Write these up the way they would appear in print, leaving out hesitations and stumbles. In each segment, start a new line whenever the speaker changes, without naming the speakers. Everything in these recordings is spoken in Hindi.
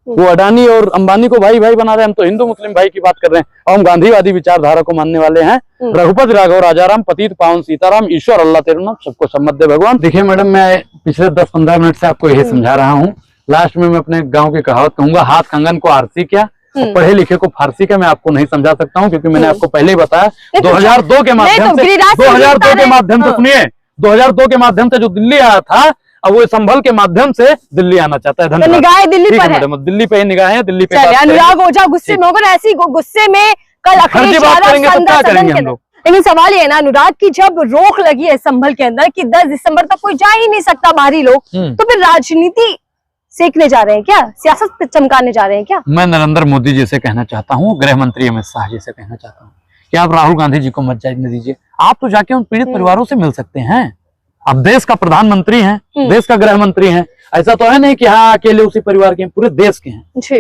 वो अडानी और अंबानी को भाई भाई बना रहे हैं। हम तो हिंदू मुस्लिम भाई की बात कर रहे हैं और हम गांधीवादी विचारधारा को मानने वाले हैं। रघुपति राघव राजाराम पतित पावन सीताराम ईश्वर अल्लाह तेरे नाम सबको सम्मत दे भगवान। देखिए मैडम, मैं पिछले 10-15 मिनट से आपको यही समझा रहा हूँ। लास्ट में मैं अपने गाँव की कहावत कहूंगा, हाथ कंगन को आरती क्या, पढ़े लिखे को फारसी का। मैं आपको नहीं समझा सकता हूँ क्योंकि मैंने आपको पहले ही बताया 2002 के माध्यम से, 2002 के माध्यम से सुनिए, 2002 के माध्यम से जो दिल्ली आया था, अब वो संभल के माध्यम से दिल्ली आना चाहता है। धन्यवाद।
तो निगाहें दिल्ली पर है
मैडम, दिल्ली पे ही निगाहें हैं, दिल्ली पे।
अनुराग ओझा गुस्से में होगा, ऐसी गुस्से में कल अखिलेश
बात करेंगे तो क्या करेंगे हम लोग।
लेकिन सवाल ये है ना अनुराग की, जब रोक लगी है संभल के अंदर कि 10 दिसंबर तक कोई जा ही नहीं सकता बाहरी लोग, तो फिर राजनीति सीखने जा रहे हैं क्या, सियासत चमकाने जा रहे हैं क्या?
मैं नरेंद्र मोदी जी से कहना चाहता हूँ, गृह मंत्री अमित शाह जी से कहना चाहता हूँ कि आप राहुल गांधी जी को मत जाने दीजिए। आप तो जाके उन पीड़ित परिवारों से मिल सकते हैं। आप देश का प्रधानमंत्री हैं, देश का गृह मंत्री हैं। ऐसा तो है नहीं कि हाँ अकेले उसी परिवार के हैं, पूरे देश के हैं
जी।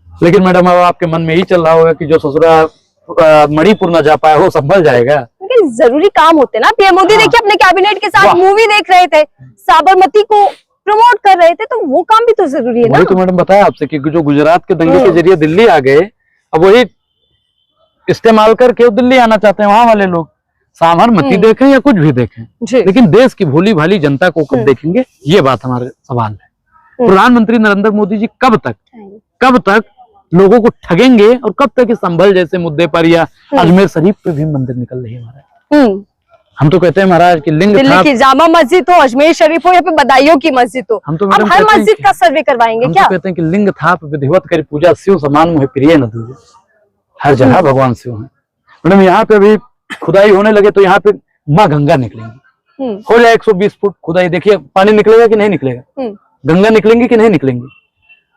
लेकिन मैडम, अब आपके मन में ही चल रहा होगा कि जो ससुरा मणिपुर न जा पाया वो संभल जाएगा।
लेकिन जरूरी काम होते ना। पीएम मोदी देखिए अपने कैबिनेट के साथ मूवी देख रहे थे, साबरमती को प्रमोट कर रहे थे, तो वो काम भी तो जरूरी है ना।
वही तो मैडम बताया आपसे कि जो गुजरात के दंगे के जरिए दिल्ली आ गए, अब वही इस्तेमाल करके दिल्ली आना चाहते हैं वहां वाले लोग। साबरमती देखें या कुछ भी देखें, लेकिन देश की भोली भाली जनता को कब देखेंगे, ये बात हमारे सवाल है। प्रधानमंत्री नरेंद्र मोदी जी कब तक लोगों को ठगेंगे और कब तक इस संभल जैसे मुद्दे पर या अजमेर शरीफ पे भी मंदिर निकल रही है हमारा। हम तो कहते हैं महाराज की लिंग
दिल्ली की जामा मस्जिद हो, अजमेर शरीफ हो या फिर बदायूं की मस्जिद हो,
हम तो
अब हर मस्जिद का सर्वे करवाएंगे क्या?
कहते हैं कि लिंग थाप विधिवत करी पूजा, शिव समान मुझे प्रिय न दूजे। हर जगह भगवान शिव है मैडम। यहाँ पे भी खुदाई होने लगे तो यहाँ पे माँ गंगा निकलेंगी, हो जाए 120 फुट खुदाई, देखिए पानी निकलेगा कि नहीं निकलेगा, गंगा निकलेंगी कि नहीं निकलेंगी।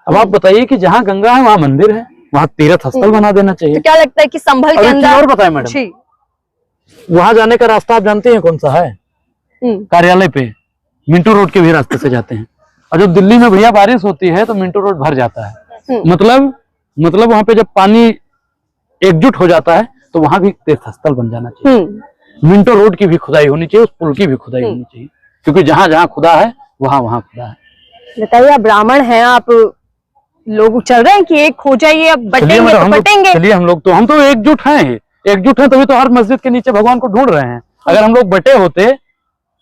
अब आप बताइए कि जहाँ गंगा है वहाँ मंदिर है, वहाँ तीर्थ स्थल बना देना चाहिए।
तो क्या लगता है कि संभल के अंदर
और बताए मैडम, वहां जाने का रास्ता आप जानते हैं कौन सा है? कार्यालय पे मिंटो रोड के भी रास्ते से जाते हैं। और जब दिल्ली में भैया बारिश होती है तो मिंटो रोड भर जाता है। मतलब वहां पे जब पानी एकजुट हो जाता है तो वहां भी तीर्थ स्थल बन जाना चाहिए। मिंटो रोड की भी खुदाई होनी चाहिए, उस पुल की भी खुदाई होनी चाहिए, क्योंकि जहां जहां खुदा है वहां खुदा है।
बताइए, आप ब्राह्मण हैं, आप लोग चल रहे हैं कि एक हो जाइए, अब बटेंगे तो बटेंगे।
चलिए हम तो एकजुट हैं, तभी तो हर मस्जिद के नीचे भगवान को ढूंढ रहे हैं। अगर हम लोग बटे होते,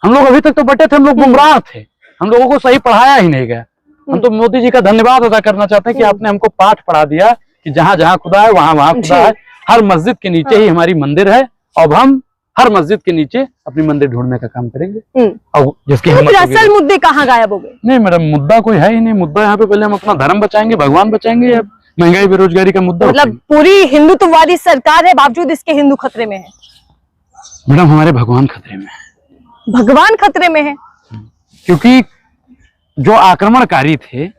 हम लोग अभी तक तो बटे थे, हम लोग गुमराह थे, हम लोगों को सही पढ़ाया ही नहीं गया। हम तो मोदी जी का धन्यवाद अदा करना चाहते हैं कि आपने हमको पाठ पढ़ा दिया कि जहां जहां खुदा है वहां खुदा है। हर मस्जिद के नीचे ही हमारी मंदिर है। अब हम हर मस्जिद के नीचे अपनी मंदिर ढूंढने का काम करेंगे। और जिसकी
असल मुद्दे कहाँ गायब हो गए?
नहीं मैडम, मुद्दा कोई है ही नहीं। मुद्दा यहाँ पे पहले हम अपना धर्म बचाएंगे, भगवान बचाएंगे, या महंगाई बेरोजगारी का मुद्दा?
मतलब पूरी हिंदुत्ववादी सरकार है, बावजूद इसके हिंदू खतरे में है।
मैडम, हमारे भगवान खतरे में है।
भगवान खतरे में है
क्योंकि जो आक्रमणकारी थे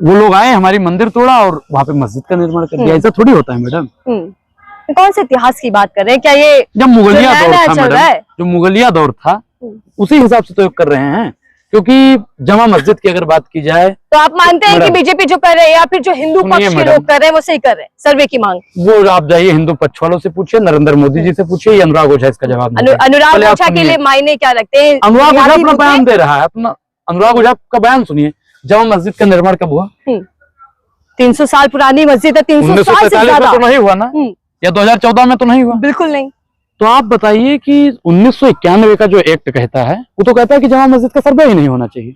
वो लोग आए, हमारी मंदिर तोड़ा और वहां पे मस्जिद का निर्माण कर दिया। ऐसा थोड़ी होता है मैडम।
कौन से इतिहास की बात कर रहे हैं? क्या ये
जब मुगलिया दौर था मैडम, जो मुगलिया दौर था उसी हिसाब से तो कर रहे हैं। क्योंकि जमा मस्जिद की अगर बात की जाए
तो आप मानते हैं कि बीजेपी जो कर रहे हैं या फिर जो हिंदू पक्ष के लोग कर रहे हैं वो सही कर रहे हैं? सर्वे की मांग
वो आप जाइए हिंदू पक्ष वालों से पूछिए, नरेंद्र मोदी जी से पूछिए, अनुराग ओझा इसका जवाब।
अनुराग ओझा के लिए मायने क्या रखते हैं?
अनुराग ओझा अपना बयान दे रहा है, अपना अनुराग ओझा का बयान सुनिए। जमा मस्जिद का निर्माण कब हुआ?
300 साल पुरानी मस्जिद है, 300 साल से ज्यादा
तो नहीं हुआ ना, या 2014 में तो नहीं हुआ?
बिल्कुल नहीं।
तो आप बताइए कि 1991 का जो एक्ट कहता है वो तो कहता है कि जमा मस्जिद का सर्वे ही नहीं होना चाहिए।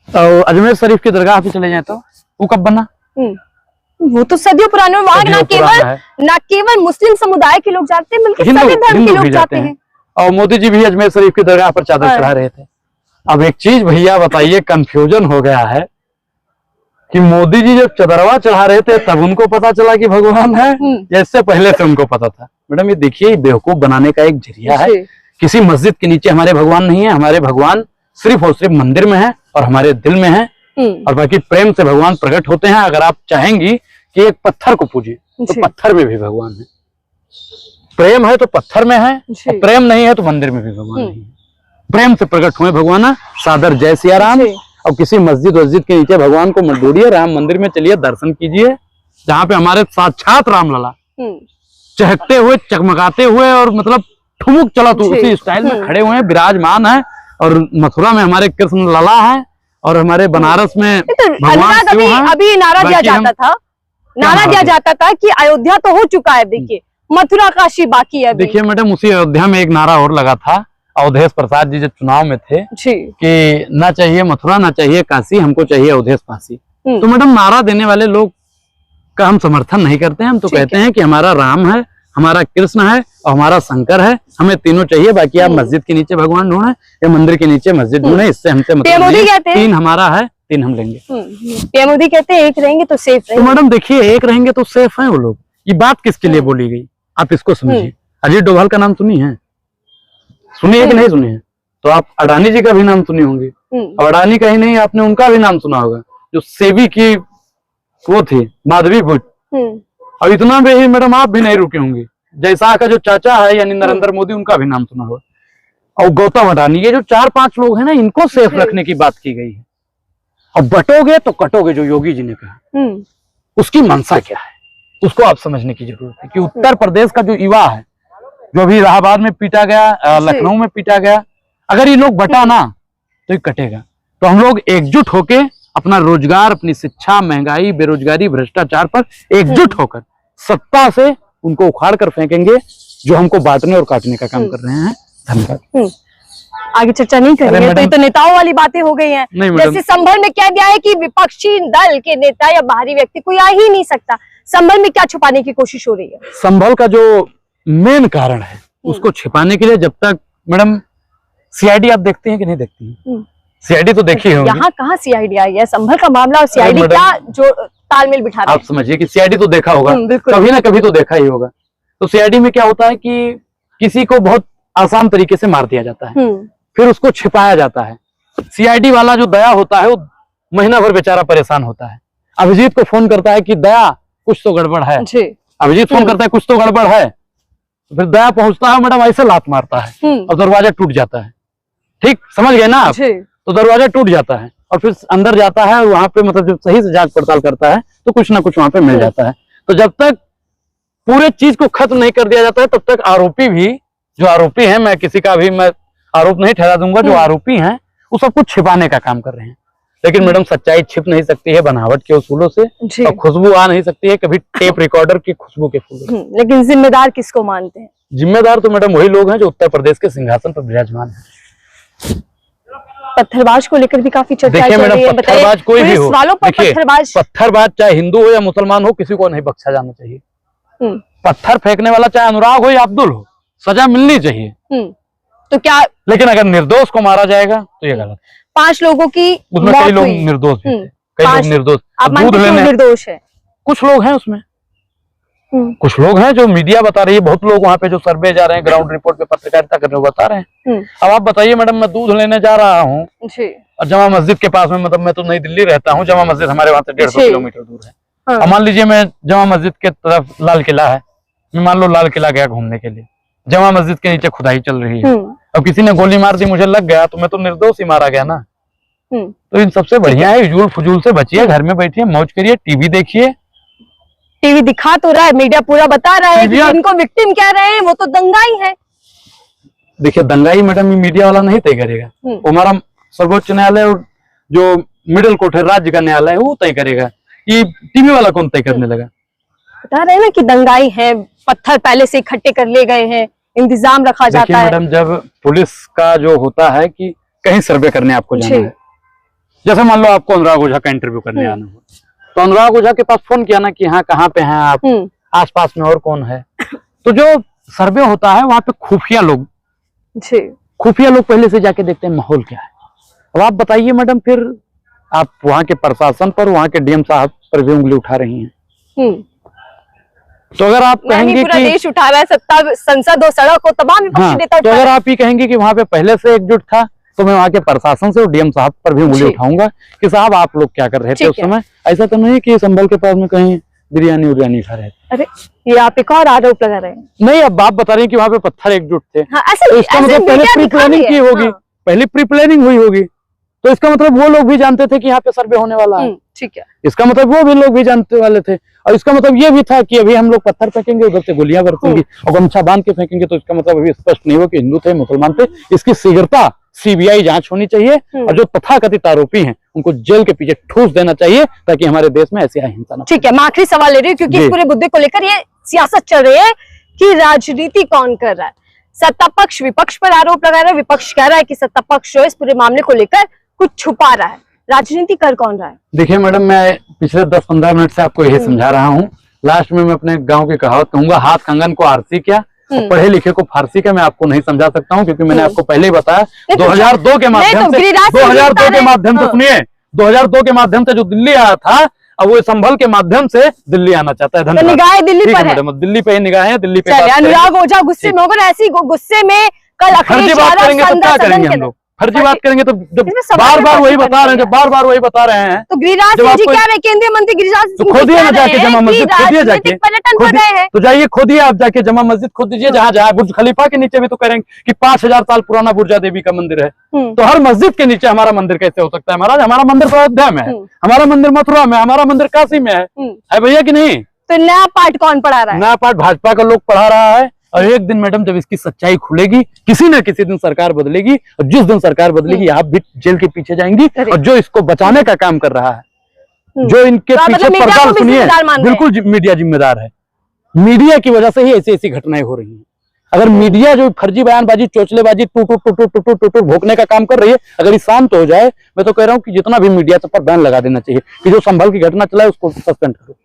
और अजमेर शरीफ की दरगाह पे चले जाए तो वो कब बना?
वो तो सदियों पुराने। वहाँ ना केवल मुस्लिम समुदाय के लोग जाते हैं बल्कि सभी धर्म के लोग जाते हैं।
और मोदी जी भी अजमेर शरीफ की दरगाह पर चादर चढ़ा रहे थे। अब एक चीज भैया बताइए, कंफ्यूजन हो गया है कि मोदी जी जब चदरवा चढ़ा रहे थे तब उनको पता चला कि भगवान है, या इससे पहले से उनको पता था? मैडम, ये देखिए, बेवकूफ बनाने का एक जरिया है। किसी मस्जिद के नीचे हमारे भगवान नहीं है। हमारे भगवान सिर्फ और सिर्फ मंदिर में है और हमारे दिल में है। और बाकी प्रेम से भगवान प्रकट होते हैं। अगर आप चाहेंगी कि एक पत्थर को पूजिए तो पत्थर में भी भगवान है। प्रेम है तो पत्थर में है, और प्रेम नहीं है तो मंदिर में भी भगवान नहीं है। प्रेम से प्रकट हुए भगवान। सादर जय सिया राम। और किसी मस्जिद वस्जिद के नीचे भगवान को मत ढूंढिए, राम मंदिर में चलिए, दर्शन कीजिए, जहाँ पे हमारे साक्षात राम लला चहकते हुए, चकमकाते हुए और मतलब ठुमुक चला तो उसी स्टाइल में खड़े हुए हैं, विराजमान है। और मथुरा में हमारे कृष्ण लला है और हमारे बनारस में
तो
भगवान
अनुराग
शिव
अभी
हैं।
अभी नारा दिया
बाकी हम-
जाता था, नारा दिया जाता था कि अयोध्या तो हो चुका है, देखिए मथुरा काशी बाकी है अभी।
देखिए मैडम, उसी अयोध्या में एक नारा और लगा था, अवधेश प्रसाद जी जब चुनाव में थे
जी।
कि ना चाहिए मथुरा ना चाहिए काशी, हमको चाहिए अवधेश फांसी। तो मैडम नारा देने वाले लोग का हम समर्थन नहीं करते हैं। हम तो कहते हैं कि हमारा राम है, हमारा कृष्ण है और हमारा शंकर है, हमें तीनों चाहिए। बाकी आप मस्जिद के नीचे भगवान ढूंढे या मंदिर के नीचे मस्जिद ढूंढे, इससे हमसे मतलब
मोदी
नहीं।
कहते हैं
तीन हमारा है, तीन हम लेंगे।
पीएम मोदी कहते हैं एक रहेंगे तो सेफ
तो
रहेंगे।
मैडम देखिए, एक रहेंगे तो सेफ है वो लोग। ये बात किसके लिए बोली गई, आप इसको समझिए। अजीत डोभाल का नाम सुनी है? सुनी है कि नहीं सुनी है? तो आप अडानी जी का भी नाम सुनी होंगी। और अडानी का ही नहीं, आपने उनका भी नाम सुना होगा, जो सेबी की वो थी, माधवी भुट। और इतना भी ही मैडम आप भी नहीं रुके होंगे, जैसा का जो चाचा है यानी नरेंद्र मोदी, उनका भी नाम सुना होगा। और गौतम अडानी, ये जो 4-5 लोग हैं ना, इनको सेफ रखने की बात की गई है। और बटोगे तो कटोगे, जो योगी जी ने कहा, उसकी मंशा क्या है उसको आप समझने की जरूरत है। कि उत्तर प्रदेश का जो युवा है, जो अभी इलाहाबाद में पीटा गया, लखनऊ में पीटा गया, अगर ये लोग बटा ना तो ये कटेगा। तो हम लोग एकजुट होके अपना रोजगार, अपनी शिक्षा, महंगाई, बेरोजगारी, भ्रष्टाचार पर एकजुट होकर सत्ता से उनको उखाड़ कर फेंकेंगे, जो हमको बांटने और काटने का काम कर रहे हैं। धन्यवाद।
आगे चर्चा नहीं करेंगे, तो ये तो नेताओं वाली बातें हो गई हैं।
नहीं मैडम।
जैसे संभल में कह दिया है कि विपक्षी दल के नेता या बाहरी व्यक्ति कोई आ ही नहीं सकता। संभल में क्या छुपाने की कोशिश हो रही है?
संभल का जो मेन कारण है उसको छिपाने के लिए, जब तक मैडम सीआईडी आप देखती हैं कि नहीं देखती हैं? सीआईडी तो देखी होगी।
यहाँ कहाँ सीआईडी आई है? संभल का मामला और सीआईडी
मैडम,
क्या जो तालमेल बिठा रहे
आप समझिए कि सीआईडी तो देखा होगा,
बिल्कुल।
कभी ना कभी तो देखा ही होगा। तो सीआईडी में क्या होता है कि किसी को बहुत आसान तरीके से मार दिया जाता है, फिर उसको छिपाया जाता है। सीआईडी वाला जो दया होता है, वो महीना भर बेचारा परेशान होता है। अभिजीत को फोन करता है कि दया कुछ तो गड़बड़ है। अभिजीत फोन करता है कुछ तो गड़बड़ है, तो फिर दया पहुंचता है, मैडम ऐसे लात मारता है और दरवाजा टूट जाता है। ठीक समझ गए ना आप? तो दरवाजा टूट जाता है और फिर अंदर जाता है, वहां पे मतलब जब सही से जांच पड़ताल करता है तो कुछ ना कुछ वहां पे मिल जाता है। तो जब तक पूरे चीज को खत्म नहीं कर दिया जाता है, तब तक आरोपी भी, जो आरोपी हैं, मैं किसी का भी मैं आरोप नहीं ठहरा दूंगा, जो आरोपी हैं वो सब कुछ छिपाने का काम कर रहे हैं। लेकिन मैडम सच्चाई छिप नहीं सकती है बनावट के उसूलों से, और खुशबू आ नहीं सकती है कभी टेप रिकॉर्डर की खुशबू के फूलों।
लेकिन जिम्मेदार किसको मानते हैं?
जिम्मेदार तो मैडम वही लोग हैं जो उत्तर प्रदेश के सिंहासन पर विराजमान है।
पत्थरबाज को लेकर भी काफी चर्चा
देखिए
चल रही है।
मैडम, पत्थरबाज कोई भी हो,
वालों पर
देखिए पत्थरबाज चाहे हिंदू हो या मुसलमान हो, किसी को नहीं बख्शा जाना चाहिए। पत्थर फेंकने वाला चाहे अनुराग हो या अब्दुल हो, सजा मिलनी चाहिए।
तो क्या,
लेकिन अगर निर्दोष को मारा जाएगा तो ये गलत।
5 लोगों की
उसमें कई लोग निर्दोष भी थे, कई लोग निर्दोष। दूध लेने
निर्दोष है,
कुछ लोग हैं उसमें, कुछ लोग हैं जो मीडिया बता रही है, बहुत लोग वहां पे जो सर्वे जा रहे हैं, ग्राउंड रिपोर्ट पे पत्रकारिता करने बता रहे हैं। अब आप बताइए मैडम, मैं दूध लेने जा रहा हूँ और जमा मस्जिद के पास में, मतलब मैं तो नई दिल्ली रहता हूँ, जमा मस्जिद हमारे वहां से 150 किलोमीटर दूर है। अब मान लीजिए मैं जमा मस्जिद के तरफ लाल किला है, मैं मान लो लाल किला गया घूमने के लिए, जमा मस्जिद के नीचे खुदाई चल रही है, अब किसी ने गोली मार दी, मुझे लग गया, तो मैं तो निर्दोष ही मारा गया ना। तो इन सबसे बढ़िया है यूजुल फजूल से बचिए, घर में बैठिए, मौज करिए, टीवी देखिए।
टीवी दिखा तो रहा है, मीडिया पूरा बता रहा है कि इनको विक्टिम कह रहे हैं, वो तो दंगाई है।
देखिए दंगाई मैडम ये मीडिया वाला नहीं तय करेगा, हमारा सर्वोच्च न्यायालय और जो मिडिल कोर्ट है, राज्य का न्यायालय है, वो तय करेगा। ये टीवी वाला कौन तय करने लगा?
बता रहे हैं ना कि दंगाई है, पत्थर पहले से इकट्ठे कर ले गए हैं, इंतजाम रखा जाता है।
मैडम जब पुलिस का जो होता है कि कहीं सर्वे करने आपको जाना है, जैसे मान लो आपको अनुराग ओझा का इंटरव्यू करने आना हो, तो अनुराग ओझा के पास फोन किया ना कि हाँ कहाँ पे हैं आप, आसपास में और कौन है, तो जो सर्वे होता है वहां पे खुफिया लोग पहले से जाके देखते हैं माहौल क्या है। अब आप बताइए मैडम, फिर आप वहां के प्रशासन पर, वहां के डीएम साहब पर भी उंगली उठा रही हैं। तो अगर आप कहेंगे
पूरा देश उठा रहा है, सत्ता, संसद और सड़क हो, तमाम विपक्षी नेता
तो अगर आप ये कहेंगे कि वहां पे पहले से एकजुट था, तो मैं वहां के प्रशासन से और डीएम साहब पर भी उंगली उठाऊंगा कि साहब आप लोग क्या कर रहे थे उस समय। ऐसा तो नहीं कि संभल के पास में कहीं बिरयानी खा रहे थे।
अरे ये आप एक और आरोप लगा रहे हैं।
नहीं, अब आप बता रही हैं कि वहां पे पत्थर एकजुट थे।
तो
इसका मतलब पहले प्री प्लानिंग की होगी, पहले प्री प्लानिंग हुई होगी, तो इसका मतलब वो लोग भी जानते थे कि यहाँ पे सर्वे होने वाला है।
ठीक है,
इसका मतलब वो भी लोग भी जानते वाले थे, और इसका मतलब ये भी था कि अभी हम लोग पत्थर फेंकेंगे, उधर से गोलियां बरसेंगी और गमछा बांध के फेंकेंगे, तो इसका मतलब अभी स्पष्ट नहीं हो कि हिंदू थे मुसलमान थे। इसकी शीघ्रता सीबीआई जांच होनी चाहिए और जो तथाकथित आरोपी हैं उनको जेल के पीछे ठूस देना चाहिए ताकि हमारे देश में ऐसी अहिंसा न।
ठीक है, मैं आखिरी सवाल ले रही हूँ क्योंकि इस पूरे मुद्दे को लेकर ये सियासत चल रही है कि राजनीति कौन कर रहा है। सत्ता पक्ष विपक्ष पर आरोप लगा रहा है, विपक्ष कह रहा है कि सत्ता पक्ष जो इस पूरे मामले को लेकर कुछ छुपा रहा है। राजनीति कर कौन रहा है?
देखिए मैडम, मैं पिछले 10-15 मिनट से आपको यही समझा रहा हूँ। लास्ट में मैं अपने गांव की कहावत कहूंगा, हाथ कंगन को आरसी क्या, पढ़े लिखे को फारसी क्या। मैं आपको नहीं समझा सकता हूँ क्योंकि मैंने आपको पहले ही बताया 2002 के माध्यम से, 2002 के माध्यम से सुनिए, 2002 के माध्यम से जो दिल्ली आया था, अब वो संभल के माध्यम से दिल्ली आना चाहता है। धन्यवाद।
निगाहें दिल्ली पर है
मैडम, दिल्ली पे ही निगाहें हैं, दिल्ली पे।
अनुराग ओझा गुस्से में होकर ऐसी गुस्से में कल
फर्जी बात करेंगे तो क्या करेंगे हम लोग? फर्जी बात करेंगे तो जब बार बार वही बता रहे हैं, जब बार बार वही बता रहे हैं
तो गिरिराज सिंह जी क्या रहे, केंद्रीय मंत्री गिरिराज सिंह
तो खोदिए ना जाके जमा मस्जिद, खोदिए जाके, तो जाइए खोदिए आप जाके जमा मस्जिद खोद दीजिए। जहाँ जहाँ बुर्ज खलीफा के नीचे भी तो करेंगे कि 5000 साल पुराना बुर्जा देवी का मंदिर है, तो हर मस्जिद के नीचे हमारा मंदिर कैसे हो सकता है? महाराज, हमारा मंदिर तो अयोध्या में है, हमारा मंदिर मथुरा में, हमारा मंदिर काशी में है भैया कि नहीं?
तो नया पाठ कौन पढ़ा रहा है? नया
पाठ भाजपा का लोग पढ़ा रहा है। और एक दिन मैडम जब इसकी सच्चाई खुलेगी, किसी न किसी दिन सरकार बदलेगी, और जिस दिन सरकार बदलेगी आप भी जेल के पीछे जाएंगी। और जो इसको बचाने का काम कर रहा है, जो इनके पीछे पर्दा, सुनिए, बिल्कुल मीडिया जिम्मेदार है। मीडिया की वजह से ही ऐसी ऐसी घटनाएं हो रही हैं। अगर मीडिया जो फर्जी बयानबाजी, चोचलेबाजी, टूटू भोंकने का काम कर रही है, अगर ये शांत हो जाए, मैं तो कह रहा हूँ कि जितना भी मीडिया पर बैन लगा देना चाहिए कि जो संभल की घटना चला है उसको सस्पेंड करो।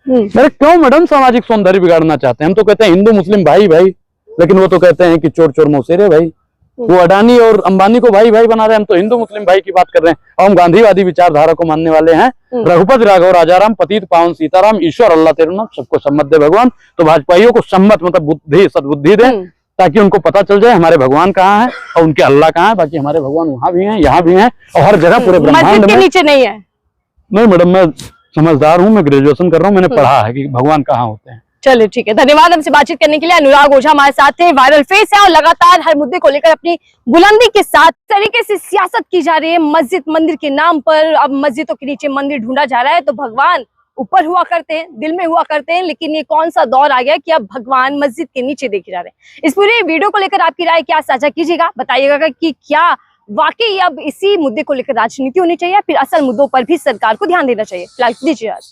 मेरे क्यों मैडम सामाजिक सौंदर्य बिगाड़ना चाहते हैं? हम तो कहते हैं हिंदू मुस्लिम भाई भाई, लेकिन वो तो कहते हैं कि चोर चोर मौसेरे भाई। वो अडानी और अंबानी को भाई भाई बना रहे हैं, हम तो हिंदू मुस्लिम भाई की बात कर रहे हैं। और हम गांधीवादी विचारधारा को मानने वाले हैं। रघुपति राघव राजाराम पतित पावन सीताराम, ईश्वर अल्लाह तेरे नाम, सबको सम्मत दे भगवान। तो भाजपाइयों को सम्मत मतलब बुद्धि, सद्बुद्धि दे, ताकि उनको पता चल जाए हमारे भगवान कहाँ है और उनके अल्लाह कहाँ है। बाकी हमारे भगवान वहां भी हैं, यहाँ भी हैं, और हर जगह पूरे ब्रह्मांड में।
नीचे नहीं है? नहीं
मैडम, मैं समझदार हूँ, मैं ग्रेजुएशन कर रहा हूँ, मैंने पढ़ा है कि भगवान कहाँ होते हैं।
चलिए ठीक है, धन्यवाद हमसे बातचीत करने के लिए। अनुराग ओझा हमारे साथ थे, वायरल फेस है और लगातार हर मुद्दे को लेकर अपनी बुलंदी के साथ तरीके से सियासत की जा रही है। मस्जिद मंदिर के नाम पर अब मस्जिदों के नीचे मंदिर ढूंढा जा रहा है। तो भगवान ऊपर हुआ करते हैं, दिल में हुआ करते हैं, लेकिन ये कौन सा दौर आ गया कि अब भगवान मस्जिद के नीचे देखे जा रहे हैं। इस पूरे वीडियो को लेकर आपकी राय क्या साझा कीजिएगा, बताइएगा कि क्या वाकई अब इसी मुद्दे को लेकर राजनीति होनी चाहिए, फिर असल मुद्दों पर भी सरकार को ध्यान देना चाहिए। फिलहाल दीजिए।